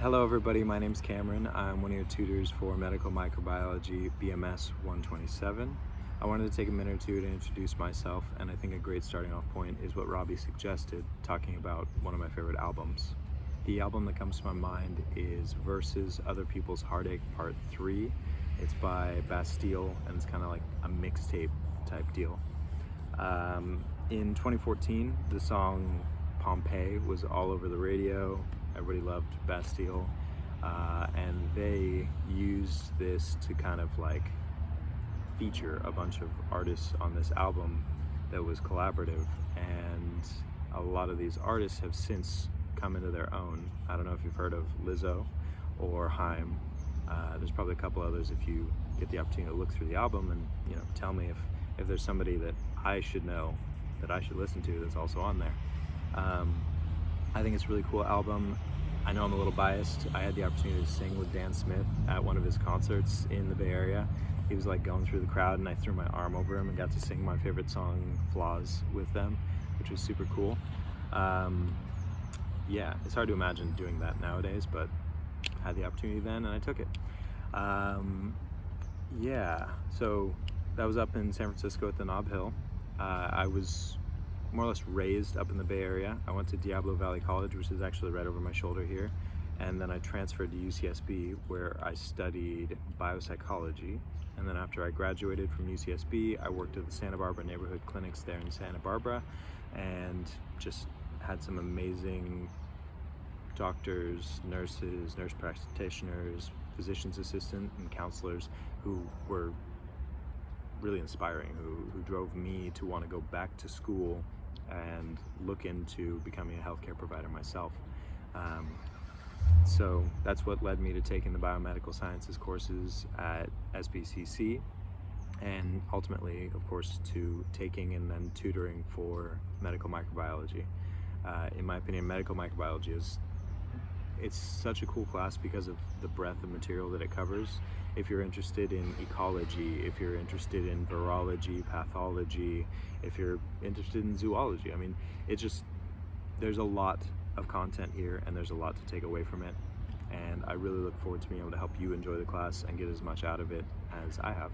Hello everybody, my name's Cameron. I'm one of your tutors for Medical Microbiology BMS 127. I wanted to take a minute or two to introduce myself, and I think a great starting off point is what Robbie suggested, talking about one of my favorite albums. The album that comes to my mind is Versus Other People's Heartache Part 3. It's by Bastille, and it's kind of like a mixtape type deal. In 2014, the song Pompeii was all over the radio. Everybody loved Bastille, and they used this to kind of like feature a bunch of artists on this album that was collaborative, and a lot of these artists have since come into their own. I don't know if you've heard of Lizzo or Haim. There's probably a couple others if you get the opportunity to look through the album and tell me if there's somebody that I should know, that I should listen to, that's also on there. I think it's a really cool album. I know I'm a little biased. I had the opportunity to sing with Dan Smith at one of his concerts in the Bay Area. He was like going through the crowd, and I threw my arm over him and got to sing my favorite song, Flaws, with them, which was super cool. Yeah, it's hard to imagine doing that nowadays, but I had the opportunity then and I took it. Yeah, so that was up in San Francisco at the Nob Hill. I was more or less raised up in the Bay Area. I went to Diablo Valley College, which is actually right over my shoulder here, and then I transferred to UCSB, where I studied biopsychology. And then after I graduated from UCSB, I worked at the Santa Barbara neighborhood clinics there in Santa Barbara, and just had some amazing doctors, nurses, nurse practitioners, physician's assistant, and counselors who were really inspiring, who drove me to want to go back to school and look into becoming a healthcare provider myself. So that's what led me to taking the biomedical sciences courses at SBCC, and ultimately, of course, to taking and then tutoring for medical microbiology. In my opinion, medical microbiology it's such a cool class because of the breadth of material that it covers. If you're interested in ecology, if you're interested in virology, pathology, if you're interested in zoology, I mean, there's a lot of content here, and there's a lot to take away from it. And I really look forward to being able to help you enjoy the class and get as much out of it as I have.